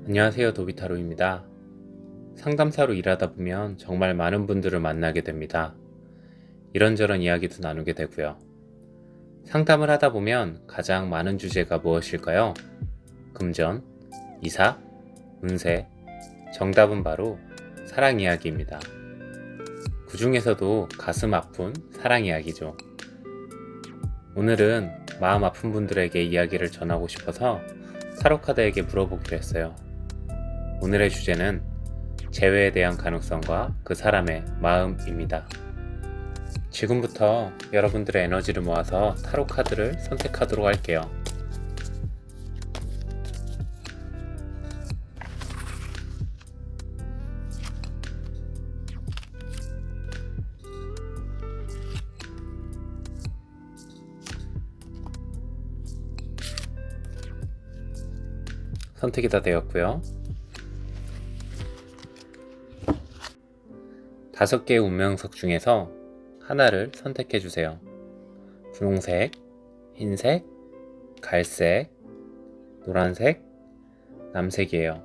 안녕하세요, 도비타로입니다. 상담사로 일하다 보면 정말 많은 분들을 만나게 됩니다. 이런저런 이야기도 나누게 되고요. 상담을 하다 보면 가장 많은 주제가 무엇일까요? 금전, 이사, 운세, 정답은 바로 사랑 이야기입니다. 그 중에서도 가슴 아픈 사랑 이야기죠. 오늘은 마음 아픈 분들에게 이야기를 전하고 싶어서 타로카드에게 물어보기로 했어요. 오늘의 주제는 재회에 대한 가능성과 그 사람의 마음입니다. 지금부터 여러분들의 에너지를 모아서 타로 카드를 선택하도록 할게요. 선택이 다 되었고요. 5개의 운명석 중에서 하나를 선택해 주세요. 분홍색, 흰색, 갈색, 노란색, 남색이에요.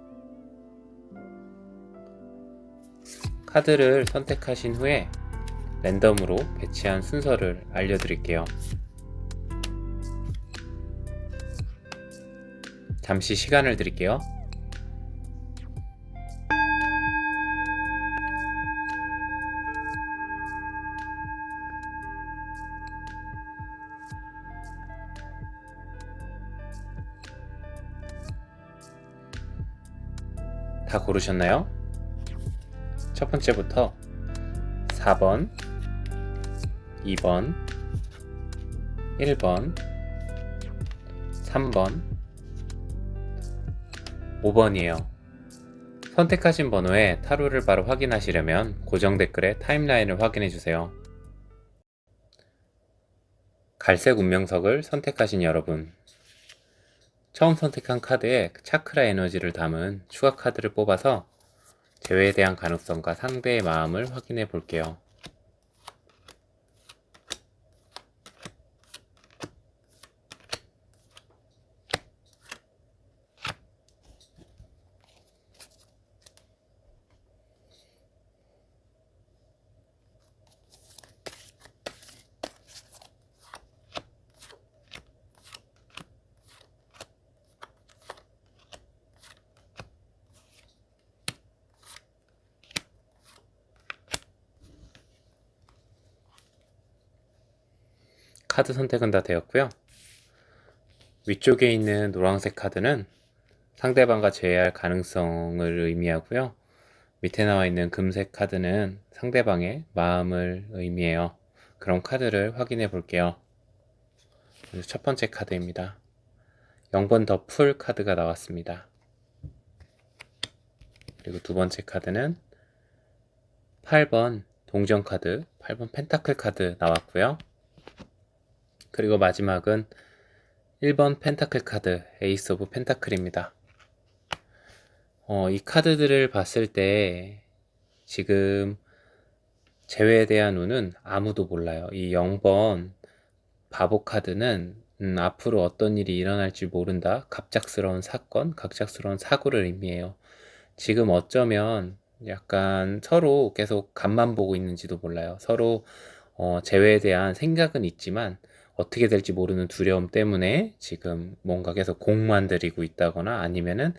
카드를 선택하신 후에 랜덤으로 배치한 순서를 알려드릴게요. 잠시 시간을 드릴게요. 다 고르셨나요? 첫 번째부터 4번, 2번, 1번, 3번, 5번이에요. 선택하신 번호에 타로를 바로 확인하시려면 고정 댓글에 타임라인을 확인해주세요. 갈색 운명석을 선택하신 여러분, 처음 선택한 카드에 차크라 에너지를 담은 추가 카드를 뽑아서 재회에 대한 가능성과 상대의 마음을 확인해 볼게요. 카드 선택은 다 되었고요. 위쪽에 있는 노란색 카드는 상대방과 재회할 가능성을 의미하고요. 밑에 나와 있는 금색 카드는 상대방의 마음을 의미해요. 그럼 카드를 확인해 볼게요. 첫 번째 카드입니다. 0번 더 풀 카드가 나왔습니다. 그리고 두 번째 카드는 8번 동전 카드, 8번 펜타클 카드 나왔고요. 그리고 마지막은 1번 펜타클 카드, 에이스 오브 펜타클입니다. 이 카드들을 봤을 때 지금 재회에 대한 운은 아무도 몰라요. 이 0번 바보 카드는 앞으로 어떤 일이 일어날지 모른다. 갑작스러운 사건, 갑작스러운 사고를 의미해요. 지금 어쩌면 약간 서로 계속 간만 보고 있는지도 몰라요. 서로 재회에 대한 생각은 있지만 어떻게 될지 모르는 두려움 때문에 지금 뭔가 계속 공만 들이고 있다거나 아니면은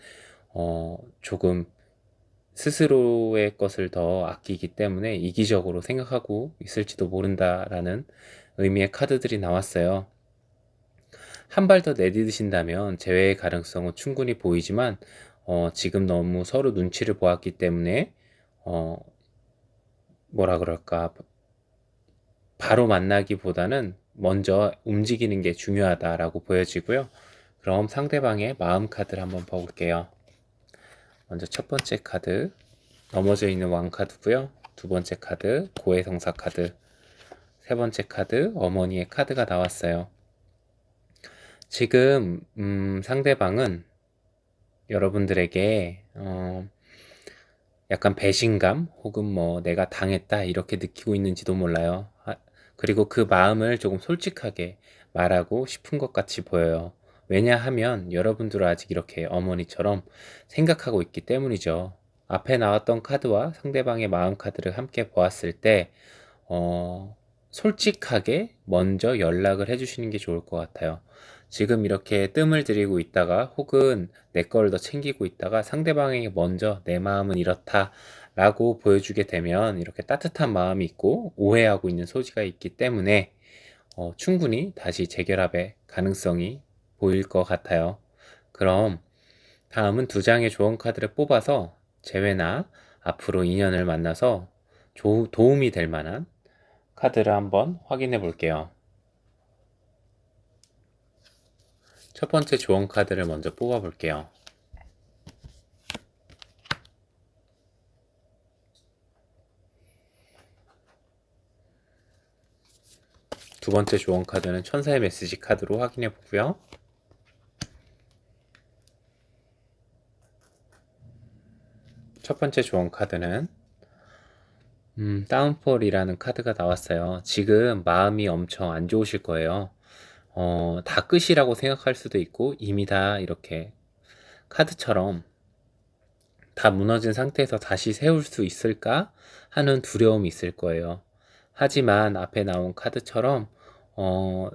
조금 스스로의 것을 더 아끼기 때문에 이기적으로 생각하고 있을지도 모른다라는 의미의 카드들이 나왔어요. 한 발 더 내딛으신다면 재회의 가능성은 충분히 보이지만 지금 너무 서로 눈치를 보았기 때문에 뭐라 그럴까, 바로 만나기보다는 먼저 움직이는 게 중요하다라고 보여지고요. 그럼 상대방의 마음 카드를 한번 볼게요. 먼저 첫 번째 카드, 넘어져 있는 왕 카드고요. 두 번째 카드, 고해성사 카드. 세 번째 카드, 어머니의 카드가 나왔어요. 지금 상대방은 여러분들에게 약간 배신감 혹은 뭐 내가 당했다 이렇게 느끼고 있는지도 몰라요. 그리고 그 마음을 조금 솔직하게 말하고 싶은 것 같이 보여요. 왜냐하면 여러분들은 아직 이렇게 어머니처럼 생각하고 있기 때문이죠. 앞에 나왔던 카드와 상대방의 마음 카드를 함께 보았을 때 솔직하게 먼저 연락을 해주시는 게 좋을 것 같아요. 지금 이렇게 뜸을 들이고 있다가 혹은 내 거를 더 챙기고 있다가 상대방에게 먼저 내 마음은 이렇다 라고 보여주게 되면 이렇게 따뜻한 마음이 있고 오해하고 있는 소지가 있기 때문에 충분히 다시 재결합의 가능성이 보일 것 같아요. 그럼 다음은 두 장의 조언 카드를 뽑아서 재회나 앞으로 인연을 만나서 도움이 될 만한 카드를 한번 확인해 볼게요. 첫 번째 조언 카드를 먼저 뽑아 볼게요. 두 번째 조언 카드는 천사의 메시지 카드로 확인해 보고요. 첫 번째 조언 카드는 다운폴이라는 카드가 나왔어요. 지금 마음이 엄청 안 좋으실 거예요. 다 끝이라고 생각할 수도 있고 이미 다 이렇게 카드처럼 다 무너진 상태에서 다시 세울 수 있을까 하는 두려움이 있을 거예요. 하지만 앞에 나온 카드처럼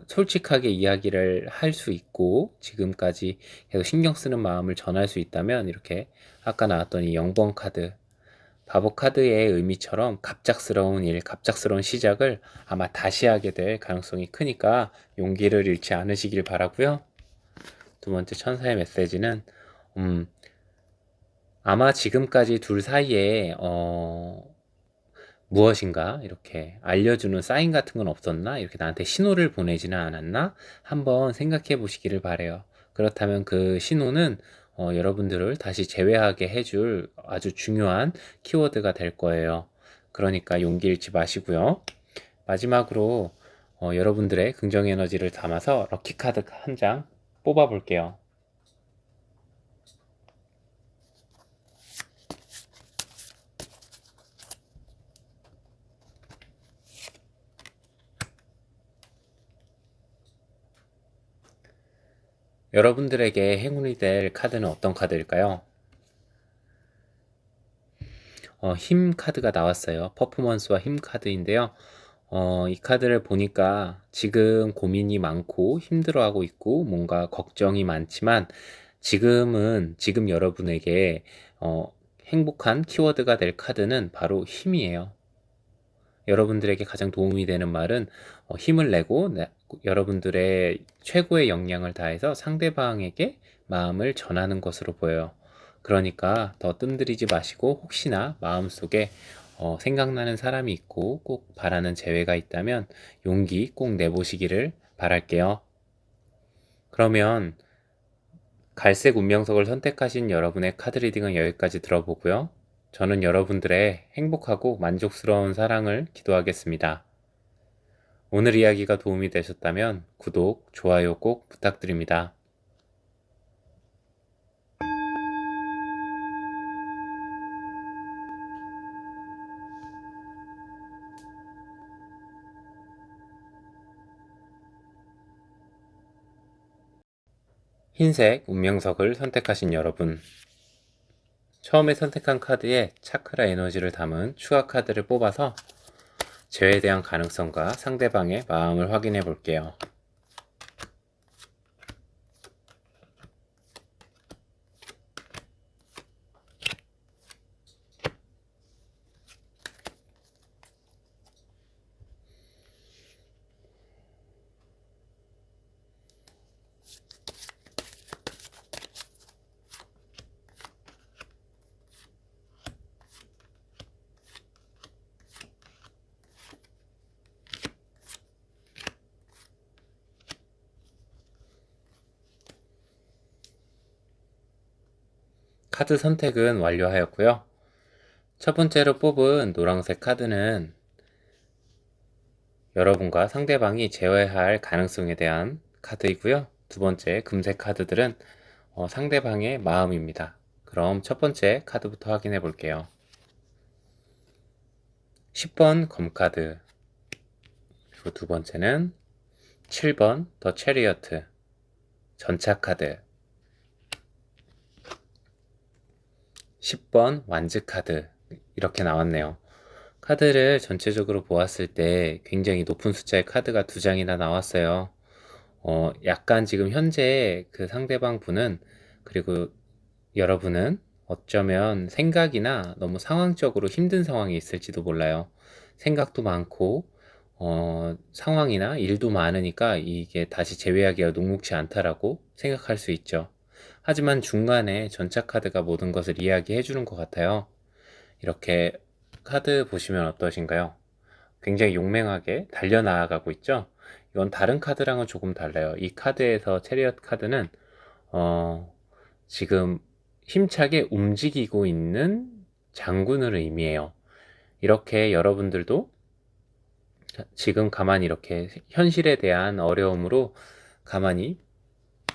솔직하게 이야기를 할 수 있고 지금까지 계속 신경 쓰는 마음을 전할 수 있다면 이렇게 아까 나왔던 이 0번 카드 바보 카드의 의미처럼 갑작스러운 일, 갑작스러운 시작을 아마 다시 하게 될 가능성이 크니까 용기를 잃지 않으시길 바라고요. 두 번째 천사의 메시지는 아마 지금까지 둘 사이에 무엇인가 이렇게 알려주는 사인 같은 건 없었나? 이렇게 나한테 신호를 보내지는 않았나? 한번 생각해 보시기를 바래요. 그렇다면 그 신호는 여러분들을 다시 재회하게 해줄 아주 중요한 키워드가 될 거예요. 그러니까 용기 잃지 마시고요. 마지막으로 여러분들의 긍정 에너지를 담아서 럭키 카드 한 장 뽑아 볼게요. 여러분들에게 행운이 될 카드는 어떤 카드일까요? 힘 카드가 나왔어요. 퍼포먼스와 힘 카드인데요. 이 카드를 보니까 지금 고민이 많고 힘들어하고 있고 뭔가 걱정이 많지만 지금 여러분에게 행복한 키워드가 될 카드는 바로 힘이에요. 여러분들에게 가장 도움이 되는 말은 힘을 내고 여러분들의 최고의 역량을 다해서 상대방에게 마음을 전하는 것으로 보여요. 그러니까 더 뜸들이지 마시고 혹시나 마음속에 생각나는 사람이 있고 꼭 바라는 재회가 있다면 용기 꼭 내보시기를 바랄게요. 그러면 갈색 운명석을 선택하신 여러분의 카드 리딩은 여기까지 들어보고요. 저는 여러분들의 행복하고 만족스러운 사랑을 기도하겠습니다. 오늘 이야기가 도움이 되셨다면 구독, 좋아요 꼭 부탁드립니다. 흰색 운명석을 선택하신 여러분, 처음에 선택한 카드에 차크라 에너지를 담은 추가 카드를 뽑아서 재회에 대한 가능성과 상대방의 마음을 확인해 볼게요. 카드 선택은 완료하였고요. 첫 번째로 뽑은 노란색 카드는 여러분과 상대방이 재회할 가능성에 대한 카드이고요. 두 번째 금색 카드들은 상대방의 마음입니다. 그럼 첫 번째 카드부터 확인해 볼게요. 10번 검카드, 그리고 두 번째는 7번 더 체리어트, 전차 카드, 10번 완즈 카드 이렇게 나왔네요. 카드를 전체적으로 보았을 때 굉장히 높은 숫자의 카드가 두 장이나 나왔어요. 약간 지금 현재 그 상대방 분은, 그리고 여러분은 어쩌면 생각이나 너무 상황적으로 힘든 상황이 있을지도 몰라요. 생각도 많고, 상황이나 일도 많으니까 이게 다시 재회하기가 녹록지 않다라고 생각할 수 있죠. 하지만 중간에 전차 카드가 모든 것을 이야기해 주는 것 같아요. 이렇게 카드 보시면 어떠신가요? 굉장히 용맹하게 달려나가고 있죠? 이건 다른 카드랑은 조금 달라요. 이 카드에서 체리엇 카드는 어, 지금 힘차게 움직이고 있는 장군을 의미해요. 이렇게 여러분들도 지금 가만히 이렇게 현실에 대한 어려움으로 가만히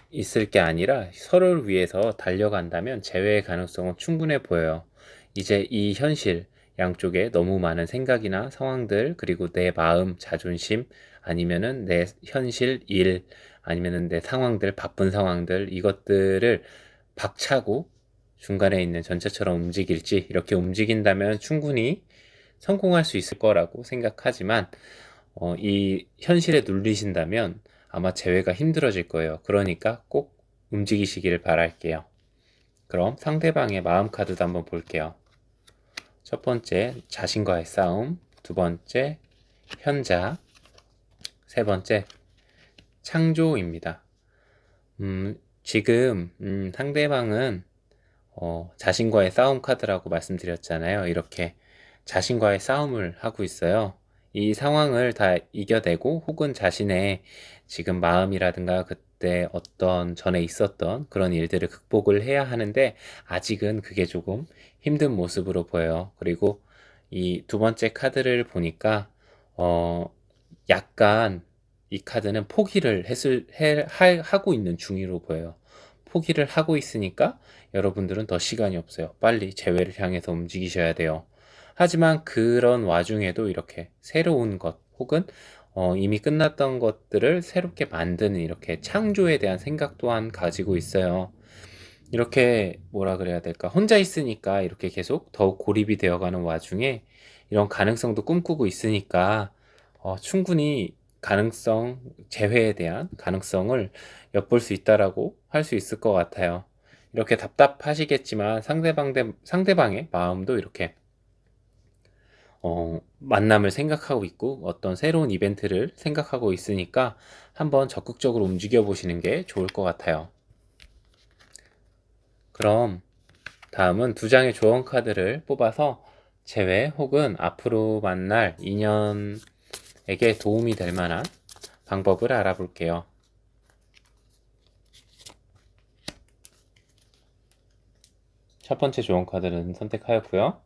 있을 게 아니라 서로를 위해서 달려간다면 재회의 가능성은 충분해 보여요. 이제 이 현실 양쪽에 너무 많은 생각이나 상황들, 그리고 내 마음, 자존심, 아니면은 내 현실 일, 아니면은 내 상황들, 바쁜 상황들, 이것들을 박차고 중간에 있는 전체처럼 움직일지, 이렇게 움직인다면 충분히 성공할 수 있을 거라고 생각하지만, 이 현실에 눌리신다면 아마 재회가 힘들어질 거예요. 그러니까 꼭 움직이시기를 바랄게요. 그럼 상대방의 마음 카드도 한번 볼게요. 첫 번째, 자신과의 싸움. 두 번째, 현자. 세 번째, 창조입니다. 지금 상대방은 자신과의 싸움 카드라고 말씀드렸잖아요. 이렇게 자신과의 싸움을 하고 있어요. 이 상황을 다 이겨내고, 혹은 자신의 지금 마음이라든가 그때 어떤 전에 있었던 그런 일들을 극복을 해야 하는데, 아직은 그게 조금 힘든 모습으로 보여요. 그리고 이 두 번째 카드를 보니까 어 약간 이 카드는 포기를 하고 있는 중으로 보여요. 포기를 하고 있으니까 여러분들은 더 시간이 없어요. 빨리 재회를 향해서 움직이셔야 돼요. 하지만 그런 와중에도 이렇게 새로운 것, 혹은 이미 끝났던 것들을 새롭게 만드는, 이렇게 창조에 대한 생각 또한 가지고 있어요. 이렇게 뭐라 그래야 될까? 혼자 있으니까 이렇게 계속 더욱 고립이 되어가는 와중에 이런 가능성도 꿈꾸고 있으니까 충분히 재회에 대한 가능성을 엿볼 수 있다라고 할 수 있을 것 같아요. 이렇게 답답하시겠지만 상대방의 마음도 이렇게 만남을 생각하고 있고 어떤 새로운 이벤트를 생각하고 있으니까 한번 적극적으로 움직여 보시는 게 좋을 것 같아요. 그럼 다음은 두 장의 조언 카드를 뽑아서 재회 혹은 앞으로 만날 인연에게 도움이 될 만한 방법을 알아볼게요. 첫 번째 조언 카드는 선택하였고요.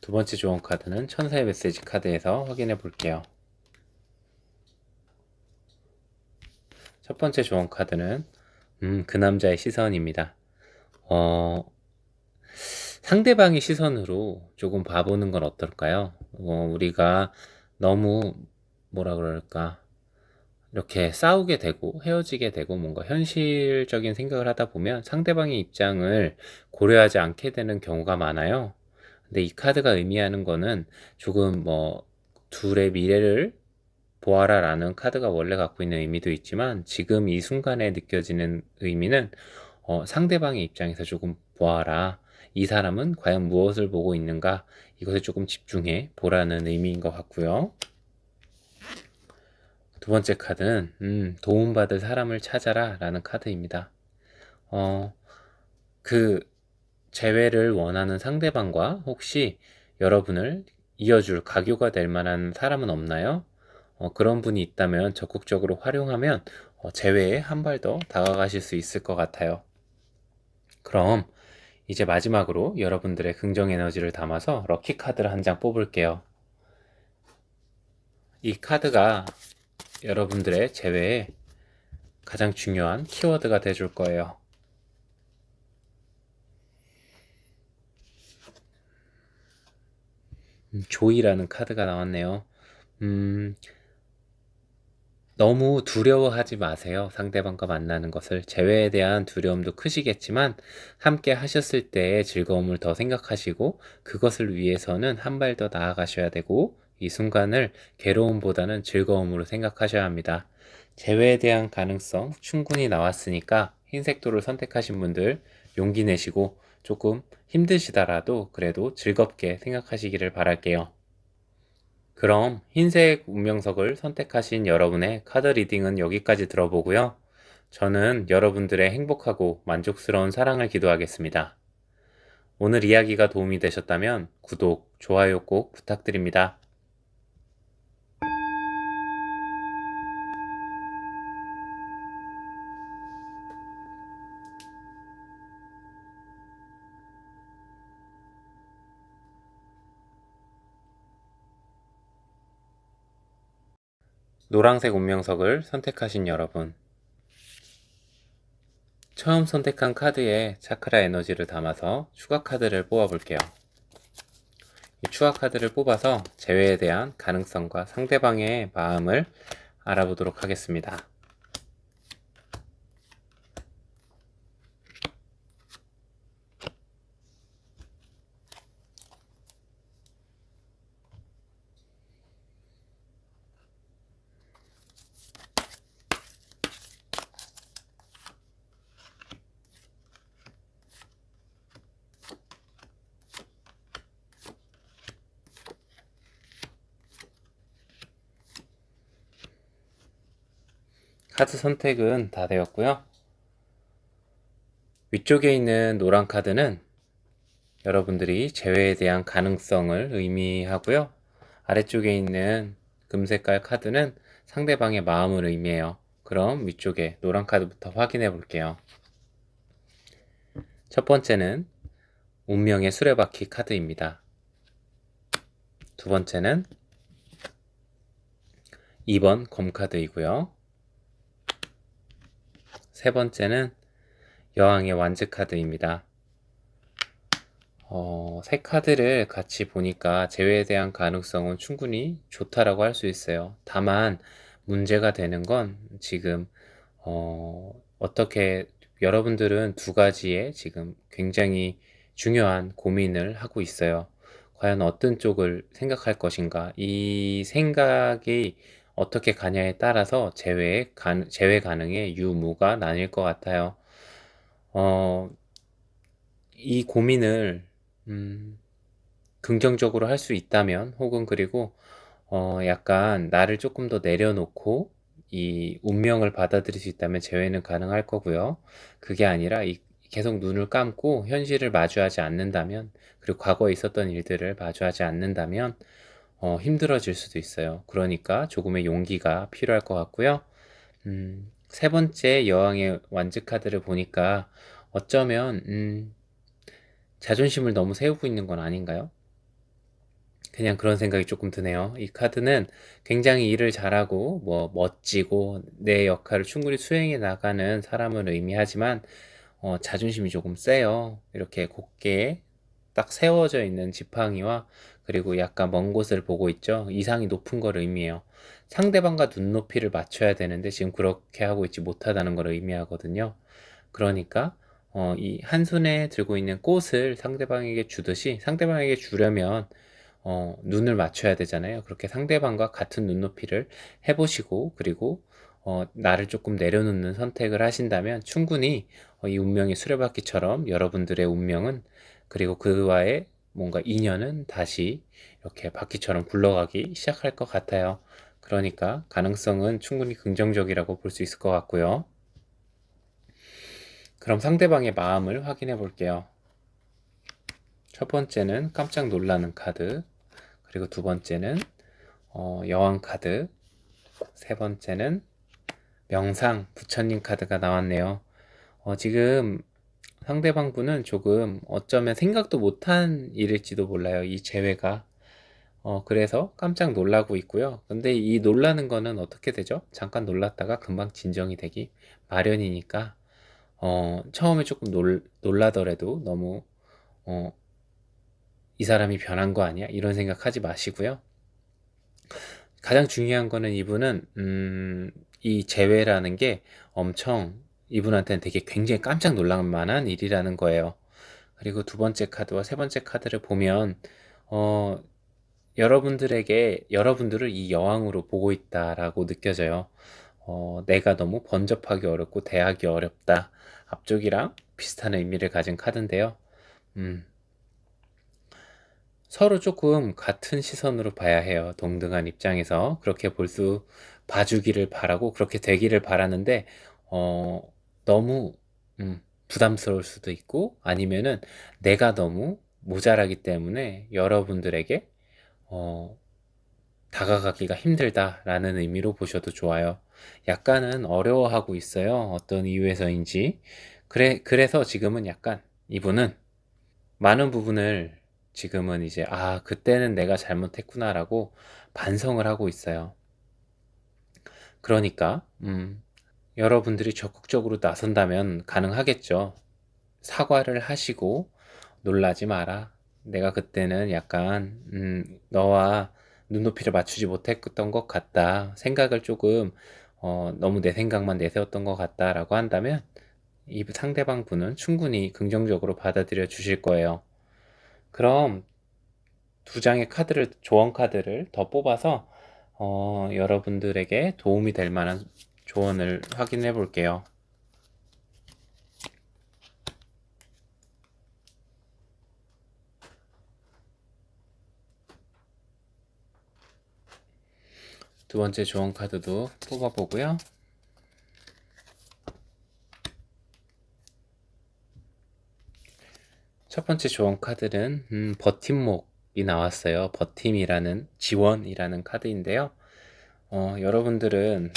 두 번째 조언 카드는 천사의 메시지 카드에서 확인해 볼게요. 첫 번째 조언 카드는 그 남자의 시선입니다. 상대방의 시선으로 조금 봐보는 건 어떨까요? 우리가 너무 뭐라 그럴까, 이렇게 싸우게 되고 헤어지게 되고 뭔가 현실적인 생각을 하다 보면 상대방의 입장을 고려하지 않게 되는 경우가 많아요. 근데 이 카드가 의미하는 거는 조금 둘의 미래를 보아라라는 카드가 원래 갖고 있는 의미도 있지만, 지금 이 순간에 느껴지는 의미는 상대방의 입장에서 조금 보아라. 이 사람은 과연 무엇을 보고 있는가? 이것에 조금 집중해 보라는 의미인 것 같고요. 두 번째 카드는 도움받을 사람을 찾아라 라는 카드입니다. 그 재회를 원하는 상대방과 혹시 여러분을 이어줄 가교가 될 만한 사람은 없나요? 그런 분이 있다면 적극적으로 활용하면 재회에 한 발 더 다가가실 수 있을 것 같아요. 그럼 이제 마지막으로 여러분들의 긍정 에너지를 담아서 럭키 카드를 한 장 뽑을게요. 이 카드가 여러분들의 재회에 가장 중요한 키워드가 돼줄 거예요. 조이라는 카드가 나왔네요. 음, 너무 두려워하지 마세요. 상대방과 만나는 것을. 재회에 대한 두려움도 크시겠지만 함께 하셨을 때의 즐거움을 더 생각하시고 그것을 위해서는 한 발 더 나아가셔야 되고 이 순간을 괴로움보다는 즐거움으로 생각하셔야 합니다. 재회에 대한 가능성 충분히 나왔으니까 흰색도를 선택하신 분들 용기 내시고 조금 힘드시더라도 그래도 즐겁게 생각하시기를 바랄게요. 그럼 흰색 운명석을 선택하신 여러분의 카드 리딩은 여기까지 들어보고요. 저는 여러분들의 행복하고 만족스러운 사랑을 기도하겠습니다. 오늘 이야기가 도움이 되셨다면 구독, 좋아요 꼭 부탁드립니다. 노란색 운명석을 선택하신 여러분, 처음 선택한 카드에 차크라 에너지를 담아서 추가 카드를 뽑아볼게요. 이 추가 카드를 뽑아서 재회에 대한 가능성과 상대방의 마음을 알아보도록 하겠습니다. 카드 선택은 다 되었고요. 위쪽에 있는 노란 카드는 여러분들이 재회에 대한 가능성을 의미하고요. 아래쪽에 있는 금색깔 카드는 상대방의 마음을 의미해요. 그럼 위쪽에 노란 카드부터 확인해 볼게요. 첫 번째는 운명의 수레바퀴 카드입니다. 두 번째는 2번 검카드이고요. 세 번째는 여왕의 완즈 카드입니다. 세 카드를 같이 보니까 재회에 대한 가능성은 충분히 좋다라고 할 수 있어요. 다만 문제가 되는 건 지금 어떻게 여러분들은 두 가지의 지금 굉장히 중요한 고민을 하고 있어요. 과연 어떤 쪽을 생각할 것인가? 이 생각이 어떻게 가냐에 따라서 재회 가능의 유무가 나뉠 것 같아요. 어, 이 고민을 긍정적으로 할 수 있다면 혹은 그리고 약간 나를 조금 더 내려놓고 이 운명을 받아들일 수 있다면 재회는 가능할 거고요. 그게 아니라 계속 눈을 감고 현실을 마주하지 않는다면 그리고 과거에 있었던 일들을 마주하지 않는다면 힘들어질 수도 있어요. 그러니까 조금의 용기가 필요할 것 같고요. 세 번째 여왕의 완즈 카드를 보니까 어쩌면 자존심을 너무 세우고 있는 건 아닌가요? 그냥 그런 생각이 조금 드네요. 이 카드는 굉장히 일을 잘하고 뭐 멋지고 내 역할을 충분히 수행해 나가는 사람을 의미하지만 자존심이 조금 세요. 이렇게 곧게 딱 세워져 있는 지팡이와 그리고 약간 먼 곳을 보고 있죠. 이상이 높은 걸 의미해요. 상대방과 눈높이를 맞춰야 되는데 지금 그렇게 하고 있지 못하다는 걸 의미하거든요. 그러니까 이 한 손에 들고 있는 꽃을 상대방에게 주듯이 상대방에게 주려면 눈을 맞춰야 되잖아요. 그렇게 상대방과 같은 눈높이를 해보시고 그리고 나를 조금 내려놓는 선택을 하신다면 충분히 이 운명의 수레바퀴처럼 여러분들의 운명은 그리고 그와의 뭔가 인연은 다시 이렇게 바퀴처럼 굴러가기 시작할 것 같아요. 그러니까 가능성은 충분히 긍정적이라고 볼 수 있을 것 같고요. 그럼 상대방의 마음을 확인해 볼게요. 첫 번째는 깜짝 놀라는 카드, 그리고 두 번째는 여왕 카드, 세 번째는 명상 부처님 카드가 나왔네요. 지금 상대방 분은 조금 어쩌면 생각도 못한 일일지도 몰라요. 이 재회가. 그래서 깜짝 놀라고 있고요. 근데 이 놀라는 거는 어떻게 되죠? 잠깐 놀랐다가 금방 진정이 되기 마련이니까, 처음에 조금 놀라더라도 너무, 어, 이 사람이 변한 거 아니야? 이런 생각 하지 마시고요. 가장 중요한 거는 이분은 이 재회라는 게 엄청 이분한테는 되게 굉장히 깜짝 놀랄 만한 일이라는 거예요. 그리고 두 번째 카드와 세 번째 카드를 보면 어, 여러분들을 이 여왕으로 보고 있다라고 느껴져요. 내가 너무 번접하기 어렵고 대하기 어렵다. 앞쪽이랑 비슷한 의미를 가진 카드인데요. 음, 서로 조금 같은 시선으로 봐야 해요. 동등한 입장에서 그렇게 봐주기를 바라고 그렇게 되기를 바라는데 어, 너무 부담스러울 수도 있고 아니면은 내가 너무 모자라기 때문에 여러분들에게 어, 다가가기가 힘들다라는 의미로 보셔도 좋아요. 약간은 어려워하고 있어요. 어떤 이유에서인지. 그래서 지금은 약간 이분은 많은 부분을 지금은 이제, 그때는 내가 잘못했구나라고 반성을 하고 있어요. 그러니까, 여러분들이 적극적으로 나선다면 가능하겠죠. 사과를 하시고, 놀라지 마라. 내가 그때는 약간, 너와 눈높이를 맞추지 못했던 것 같다. 생각을 조금, 너무 내 생각만 내세웠던 것 같다라고 한다면, 이 상대방 분은 충분히 긍정적으로 받아들여 주실 거예요. 그럼 두 장의 조언 카드를 더 뽑아서 여러분들에게 도움이 될 만한 조언을 확인해 볼게요. 두 번째 조언 카드도 뽑아보고요. 첫 번째 조언 카드는 버팀목이 나왔어요. 버팀이라는 지원이라는 카드인데요. 여러분들은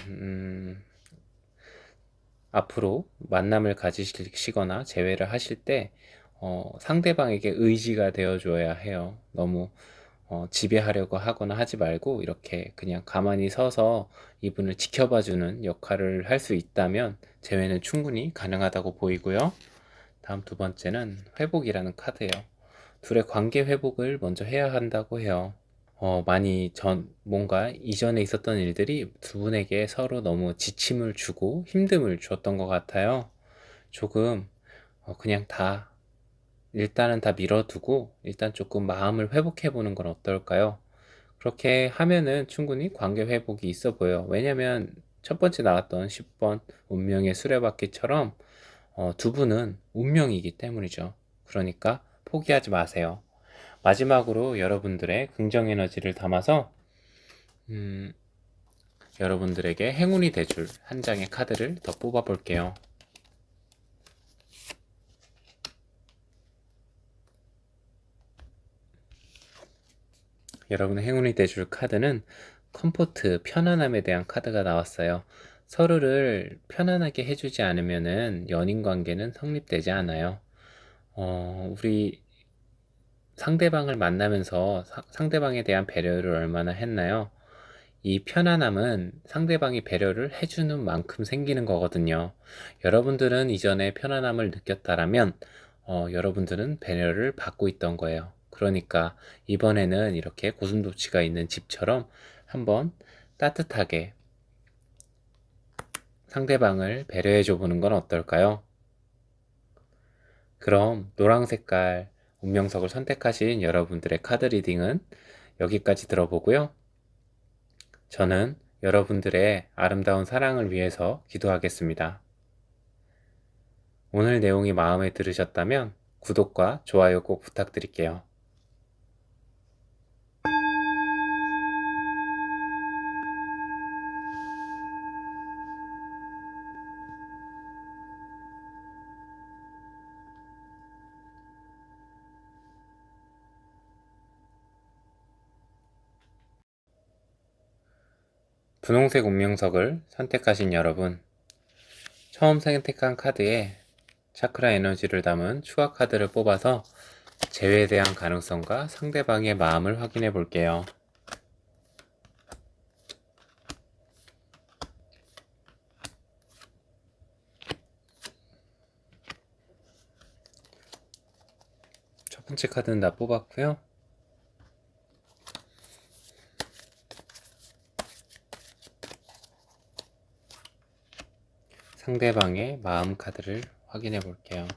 앞으로 만남을 가지시거나 재회를 하실 때 상대방에게 의지가 되어줘야 해요. 너무 지배하려고 하거나 하지 말고 이렇게 그냥 가만히 서서 이분을 지켜봐주는 역할을 할 수 있다면 재회는 충분히 가능하다고 보이고요. 다음 두 번째는 회복이라는 카드예요. 둘의 관계 회복을 먼저 해야 한다고 해요. 뭔가 이전에 있었던 일들이 두 분에게 서로 너무 지침을 주고 힘듦을 줬던 것 같아요. 조금, 그냥 일단은 다 밀어두고, 일단 조금 마음을 회복해 보는 건 어떨까요? 그렇게 하면은 충분히 관계 회복이 있어 보여요. 왜냐면 첫 번째 나왔던 10번 운명의 수레바퀴처럼 두 분은 운명이기 때문이죠. 그러니까 포기하지 마세요. 마지막으로 여러분들의 긍정 에너지를 담아서 음, 여러분들에게 행운이 돼줄 한 장의 카드를 더 뽑아 볼게요. 여러분의 행운이 돼줄 카드는 컴포트, 편안함에 대한 카드가 나왔어요. 서로를 편안하게 해주지 않으면은 연인 관계는 성립되지 않아요. 우리 상대방을 만나면서 상대방에 대한 배려를 얼마나 했나요? 이 편안함은 상대방이 배려를 해주는 만큼 생기는 거거든요. 여러분들은 이전에 편안함을 느꼈다라면, 여러분들은 배려를 받고 있던 거예요. 그러니까 이번에는 이렇게 고슴도치가 있는 집처럼 한번 따뜻하게 상대방을 배려해 줘 보는 건 어떨까요? 그럼 노랑 색깔 운명석을 선택하신 여러분들의 카드 리딩은 여기까지 들어보고요. 저는 여러분들의 아름다운 사랑을 위해서 기도하겠습니다. 오늘 내용이 마음에 들으셨다면 구독과 좋아요 꼭 부탁드릴게요. 분홍색 운명석을 선택하신 여러분, 처음 선택한 카드에 차크라 에너지를 담은 추가 카드를 뽑아서 재회에 대한 가능성과 상대방의 마음을 확인해 볼게요. 첫 번째 카드는 다 뽑았고요. 상대방의 마음 카드를 확인해 볼게요.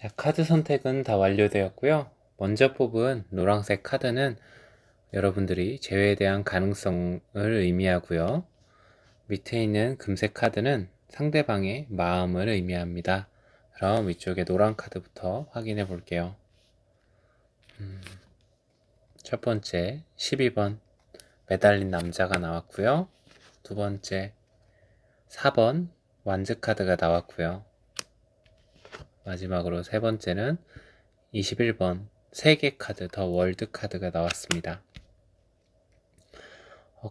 자, 카드 선택은 다 완료되었고요. 먼저 뽑은 노란색 카드는 여러분들이 재회에 대한 가능성을 의미하고요. 밑에 있는 금색 카드는 상대방의 마음을 의미합니다. 그럼 위쪽에 노란 카드부터 확인해 볼게요. 첫 번째 12번 매달린 남자가 나왔고요. 두 번째 4번 완즈 카드가 나왔고요. 마지막으로 세 번째는 21번 세계 카드 더 월드 카드가 나왔습니다.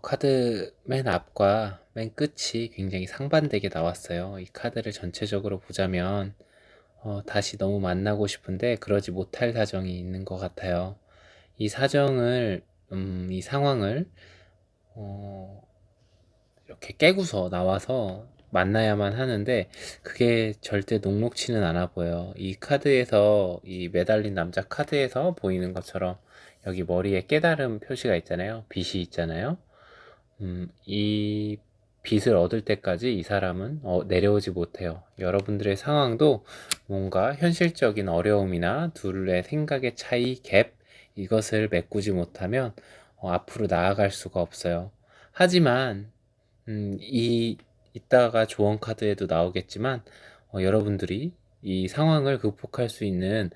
카드 맨 앞과 맨 끝이 굉장히 상반되게 나왔어요. 이 카드를 전체적으로 보자면 다시 너무 만나고 싶은데 그러지 못할 사정이 있는 것 같아요. 이 사정을 이 상황을 이렇게 깨고서 나와서 만나야만 하는데 그게 절대 녹록치는 않아 보여요. 이 카드에서 이 매달린 남자 카드에서 보이는 것처럼 여기 머리에 깨달음 표시가 있잖아요. 빛이 있잖아요. 이 빛을 얻을 때까지 이 사람은 내려오지 못해요. 여러분들의 상황도 뭔가 현실적인 어려움이나 둘의 생각의 차이, 갭 이것을 메꾸지 못하면 앞으로 나아갈 수가 없어요. 하지만 이따가 조언 카드에도 나오겠지만 여러분들이 이 상황을 극복할 수 있는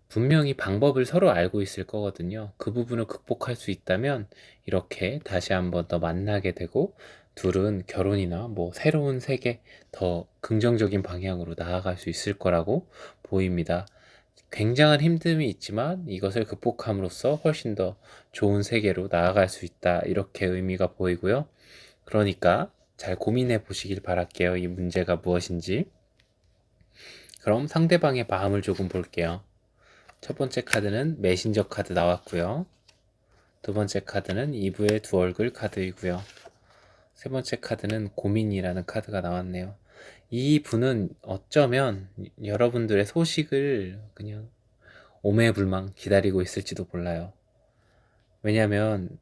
분명히 방법을 서로 알고 있을 거거든요. 그 부분을 극복할 수 있다면 이렇게 다시 한번 더 만나게 되고 둘은 결혼이나 뭐 새로운 세계 더 긍정적인 방향으로 나아갈 수 있을 거라고 보입니다. 굉장한 힘듦이 있지만 이것을 극복함으로써 훨씬 더 좋은 세계로 나아갈 수 있다. 이렇게 의미가 보이고요. 그러니까 잘 고민해 보시길 바랄게요. 이 문제가 무엇인지. 그럼 상대방의 마음을 조금 볼게요. 첫 번째 카드는 메신저 카드 나왔고요. 두 번째 카드는 이브의 두 얼굴 카드이고요. 세 번째 카드는 고민이라는 카드가 나왔네요. 이 분은 어쩌면 여러분들의 소식을 그냥 오매불망 기다리고 있을지도 몰라요. 왜냐면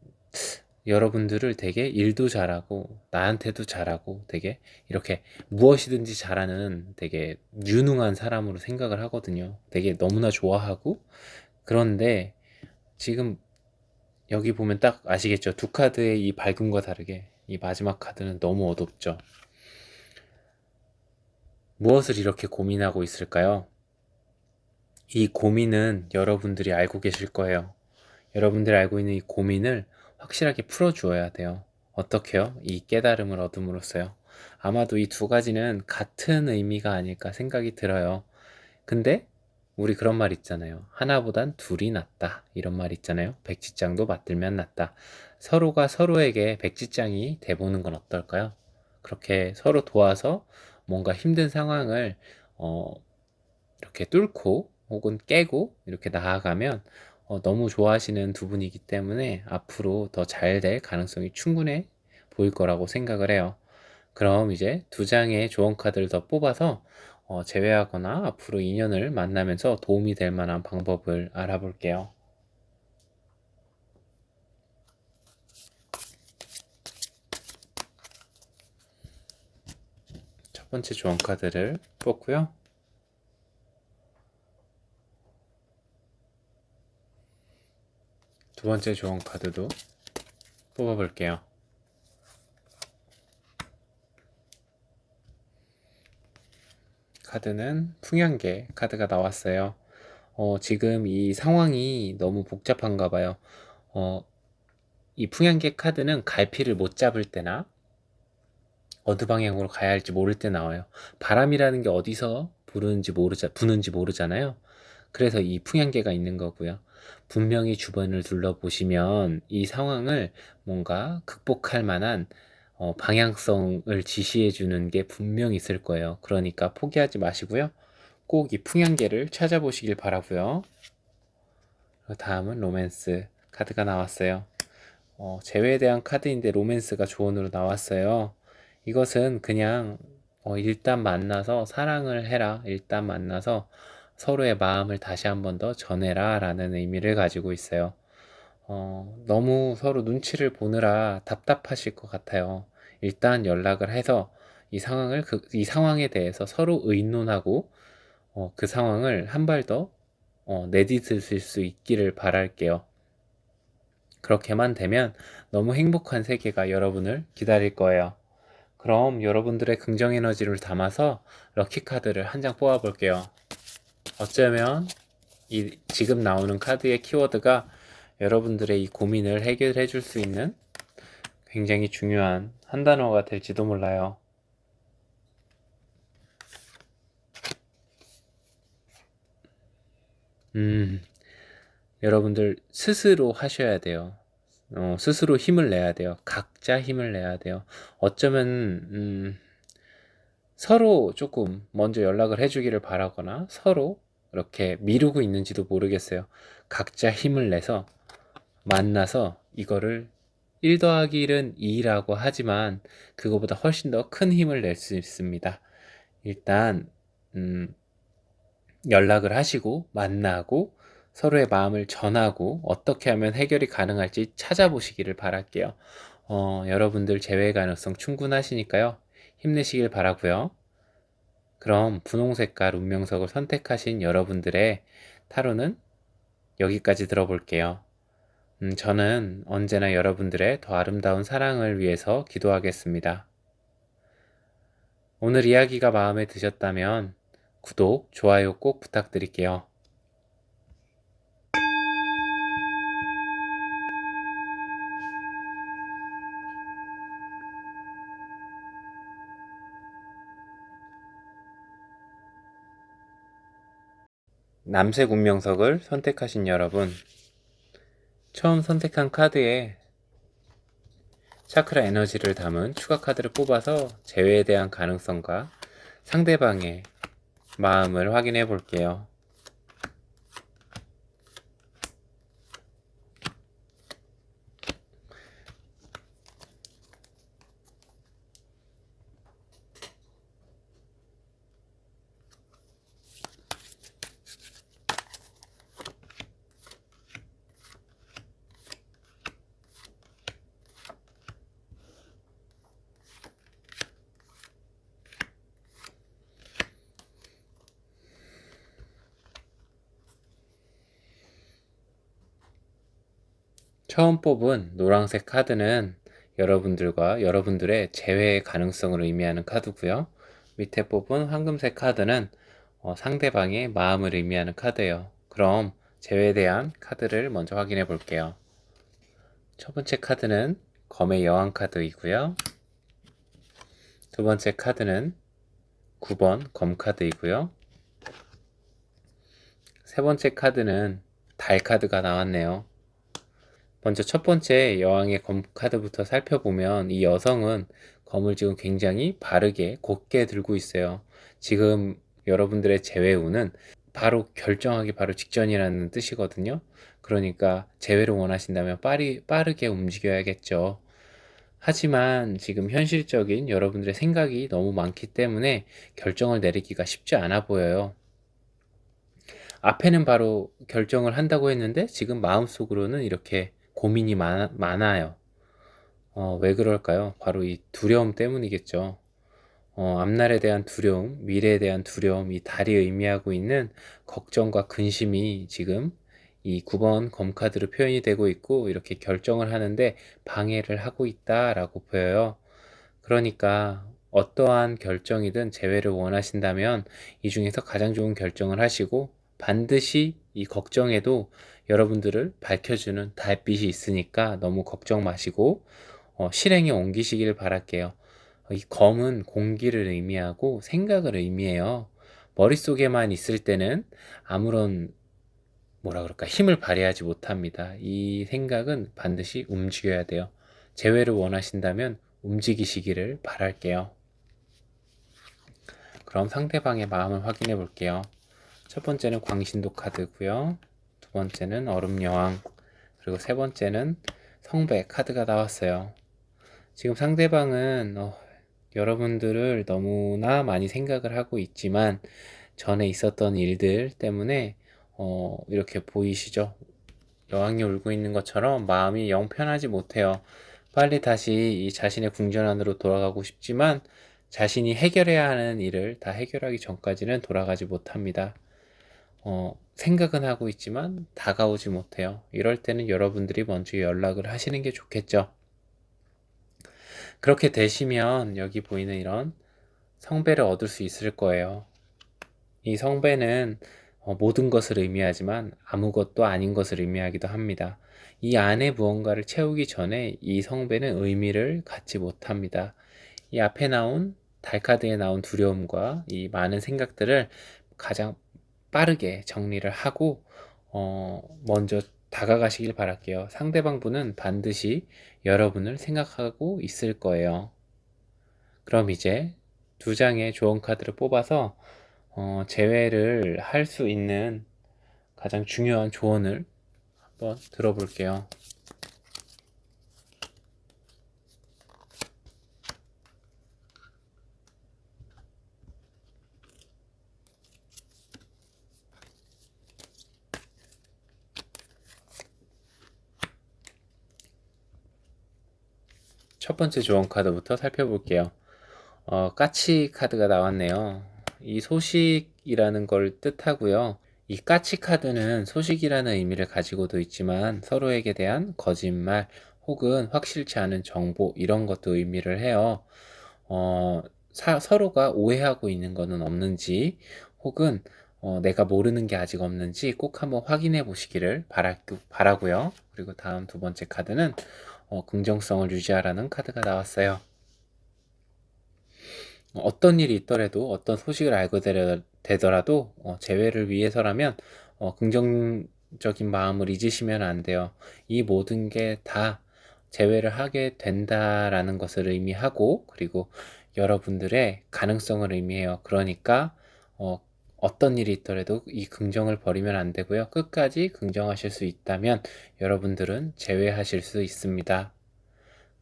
여러분들을 되게 일도 잘하고 나한테도 잘하고 되게 이렇게 무엇이든지 잘하는 되게 유능한 사람으로 생각을 하거든요. 되게 너무나 좋아하고 그런데 지금 여기 보면 딱 아시겠죠? 두 카드의 이 밝음과 다르게 이 마지막 카드는 너무 어둡죠. 무엇을 이렇게 고민하고 있을까요? 이 고민은 여러분들이 알고 계실 거예요. 여러분들이 알고 있는 이 고민을 확실하게 풀어주어야 돼요. 어떻게요? 이 깨달음을 얻음으로써요. 아마도 이 두 가지는 같은 의미가 아닐까 생각이 들어요. 근데 우리 그런 말 있잖아요. 하나보단 둘이 낫다. 이런 말 있잖아요. 백지장도 맞들면 낫다. 서로가 서로에게 백지장이 돼보는 건 어떨까요? 그렇게 서로 도와서 뭔가 힘든 상황을 어, 이렇게 뚫고 혹은 깨고 이렇게 나아가면 너무 좋아하시는 두 분이기 때문에 앞으로 더 잘 될 가능성이 충분해 보일 거라고 생각을 해요. 그럼 이제 두 장의 조언 카드를 더 뽑아서 제외하거나 앞으로 인연을 만나면서 도움이 될 만한 방법을 알아볼게요. 첫 번째 조언 카드를 뽑고요. 두 번째 조언 카드도 뽑아볼게요. 카드는 풍향계 카드가 나왔어요. 지금 이 상황이 너무 복잡한가 봐요. 이 풍향계 카드는 갈피를 못 잡을 때나 어느 방향으로 가야 할지 모를 때 나와요. 바람이라는 게 어디서 부는지 모르잖아요. 그래서 이 풍향계가 있는 거고요. 분명히 주변을 둘러보시면 이 상황을 뭔가 극복할 만한 방향성을 지시해 주는 게 분명히 있을 거예요. 그러니까 포기하지 마시고요. 꼭 이 풍향계를 찾아보시길 바라고요. 다음은 로맨스 카드가 나왔어요. 재회에 대한 카드인데 로맨스가 조언으로 나왔어요. 이것은 그냥 일단 만나서 사랑을 해라. 일단 만나서 서로의 마음을 다시 한 번 더 전해라 라는 의미를 가지고 있어요. 너무 서로 눈치를 보느라 답답하실 것 같아요. 일단 연락을 해서 이 상황에 대해서 서로 의논하고, 그 상황을 한 발 더, 내디딜 수 있기를 바랄게요. 그렇게만 되면 너무 행복한 세계가 여러분을 기다릴 거예요. 그럼 여러분들의 긍정 에너지를 담아서 럭키 카드를 한 장 뽑아 볼게요. 어쩌면 지금 나오는 카드의 키워드가 여러분들의 이 고민을 해결해 줄 수 있는 굉장히 중요한 한 단어가 될지도 몰라요. 여러분들 스스로 하셔야 돼요. 스스로 힘을 내야 돼요. 각자 힘을 내야 돼요. 어쩌면 서로 조금 먼저 연락을 해주기를 바라거나 서로 이렇게 미루고 있는지도 모르겠어요. 각자 힘을 내서 만나서 이거를 1 더하기 1은 2라고 하지만 그거보다 훨씬 더 큰 힘을 낼 수 있습니다. 일단 연락을 하시고 만나고 서로의 마음을 전하고 어떻게 하면 해결이 가능할지 찾아보시기를 바랄게요. 여러분들 재회 가능성 충분하시니까요. 힘내시길 바라고요. 그럼 분홍 색깔 운명석을 선택하신 여러분들의 타로는 여기까지 들어볼게요. 저는 언제나 여러분들의 더 아름다운 사랑을 위해서 기도하겠습니다. 오늘 이야기가 마음에 드셨다면 구독, 좋아요 꼭 부탁드릴게요. 남색 운명석을 선택하신 여러분, 처음 선택한 카드에 차크라 에너지를 담은 추가 카드를 뽑아서 재회에 대한 가능성과 상대방의 마음을 확인해 볼게요. 처음 뽑은 노란색 카드는 여러분들과 여러분들의 재회의 가능성을 의미하는 카드고요. 밑에 뽑은 황금색 카드는 상대방의 마음을 의미하는 카드예요. 그럼 재회에 대한 카드를 먼저 확인해 볼게요. 첫 번째 카드는 검의 여왕 카드이고요. 두 번째 카드는 9번 검 카드이고요. 세 번째 카드는 달 카드가 나왔네요. 먼저 첫 번째 여왕의 검 카드부터 살펴보면 이 여성은 검을 지금 굉장히 바르게 곧게 들고 있어요. 지금 여러분들의 재회운은 바로 결정하기 바로 직전이라는 뜻이거든요. 그러니까 재회를 원하신다면 빠르게 움직여야겠죠. 하지만 지금 현실적인 여러분들의 생각이 너무 많기 때문에 결정을 내리기가 쉽지 않아 보여요. 앞에는 바로 결정을 한다고 했는데 지금 마음속으로는 이렇게 고민이 많아요. 왜 그럴까요? 바로 이 두려움 때문이겠죠. 앞날에 대한 두려움, 미래에 대한 두려움, 이 달이 의미하고 있는 걱정과 근심이 지금 이 9번 검카드로 표현이 되고 있고 이렇게 결정을 하는데 방해를 하고 있다라고 보여요. 그러니까 어떠한 결정이든 재회를 원하신다면 이 중에서 가장 좋은 결정을 하시고 반드시 이 걱정에도 여러분들을 밝혀주는 달빛이 있으니까 너무 걱정 마시고 실행에 옮기시길 바랄게요. 이 검은 공기를 의미하고 생각을 의미해요. 머릿속에만 있을 때는 아무런 뭐라 그럴까 힘을 발휘하지 못합니다. 이 생각은 반드시 움직여야 돼요. 재회를 원하신다면 움직이시기를 바랄게요. 그럼 상대방의 마음을 확인해 볼게요. 첫 번째는 광신도 카드고요. 두 번째는 얼음여왕, 그리고 세 번째는 성배 카드가 나왔어요. 지금 상대방은 여러분들을 너무나 많이 생각을 하고 있지만 전에 있었던 일들 때문에 이렇게 보이시죠? 여왕이 울고 있는 것처럼 마음이 영 편하지 못해요. 빨리 다시 이 자신의 궁전 안으로 돌아가고 싶지만 자신이 해결해야 하는 일을 다 해결하기 전까지는 돌아가지 못합니다. 생각은 하고 있지만 다가오지 못해요. 이럴 때는 여러분들이 먼저 연락을 하시는 게 좋겠죠. 그렇게 되시면 여기 보이는 이런 성배를 얻을 수 있을 거예요. 이 성배는 모든 것을 의미하지만 아무것도 아닌 것을 의미하기도 합니다. 이 안에 무언가를 채우기 전에 이 성배는 의미를 갖지 못합니다. 이 앞에 나온 달카드에 나온 두려움과 이 많은 생각들을 가장 빠르게 정리를 하고 먼저 다가가시길 바랄게요. 상대방 분은 반드시 여러분을 생각하고 있을 거예요. 그럼 이제 두 장의 조언 카드를 뽑아서 제외를 할 수 있는 가장 중요한 조언을 한번 들어볼게요. 첫 번째 조언 카드부터 살펴볼게요. 까치 카드가 나왔네요. 이 소식이라는 걸 뜻하고요. 이 까치 카드는 소식이라는 의미를 가지고도 있지만 서로에게 대한 거짓말 혹은 확실치 않은 정보 이런 것도 의미를 해요. 서로가 오해하고 있는 것은 없는지 혹은 내가 모르는 게 아직 없는지 꼭 한번 확인해 보시기를 바라고요. 그리고 다음 두 번째 카드는 긍정성을 유지하라는 카드가 나왔어요. 어떤 일이 있더라도 어떤 소식을 알게 되더라도 재회를 위해서라면 긍정적인 마음을 잊으시면 안 돼요. 이 모든 게 다 재회를 하게 된다라는 것을 의미하고 그리고 여러분들의 가능성을 의미해요. 그러니까 어떤 일이 있더라도 이 긍정을 버리면 안 되고요. 끝까지 긍정하실 수 있다면 여러분들은 재회하실 수 있습니다.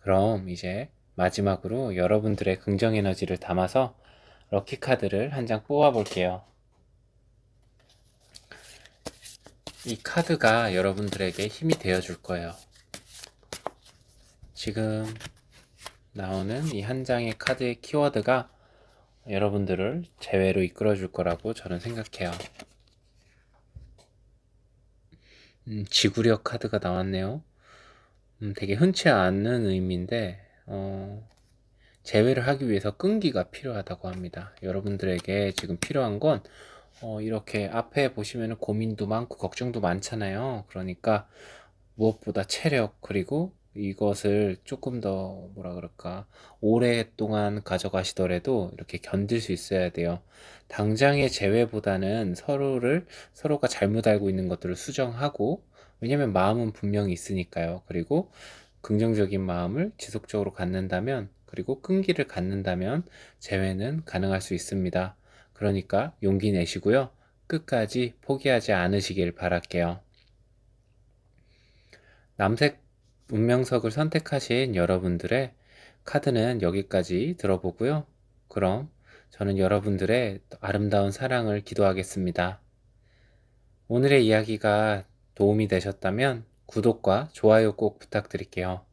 그럼 이제 마지막으로 여러분들의 긍정 에너지를 담아서 럭키 카드를 한 장 뽑아 볼게요. 이 카드가 여러분들에게 힘이 되어 줄 거예요. 지금 나오는 이 한 장의 카드의 키워드가 여러분들을 재회로 이끌어 줄 거라고 저는 생각해요. 지구력 카드가 나왔네요. 되게 흔치 않은 의미인데 재회를 하기 위해서 끈기가 필요하다고 합니다. 여러분들에게 지금 필요한 건 이렇게 앞에 보시면 고민도 많고 걱정도 많잖아요. 그러니까 무엇보다 체력 그리고 이것을 조금 더 뭐라 그럴까 오랫동안 가져가시더라도 이렇게 견딜 수 있어야 돼요. 당장의 재회보다는 서로가 잘못 알고 있는 것들을 수정하고 왜냐면 마음은 분명히 있으니까요. 그리고 긍정적인 마음을 지속적으로 갖는다면 그리고 끈기를 갖는다면 재회는 가능할 수 있습니다. 그러니까 용기 내시고요. 끝까지 포기하지 않으시길 바랄게요. 남색 운명석을 선택하신 여러분들의 카드는 여기까지 들어보고요. 그럼 저는 여러분들의 아름다운 사랑을 기도하겠습니다. 오늘의 이야기가 도움이 되셨다면 구독과 좋아요 꼭 부탁드릴게요.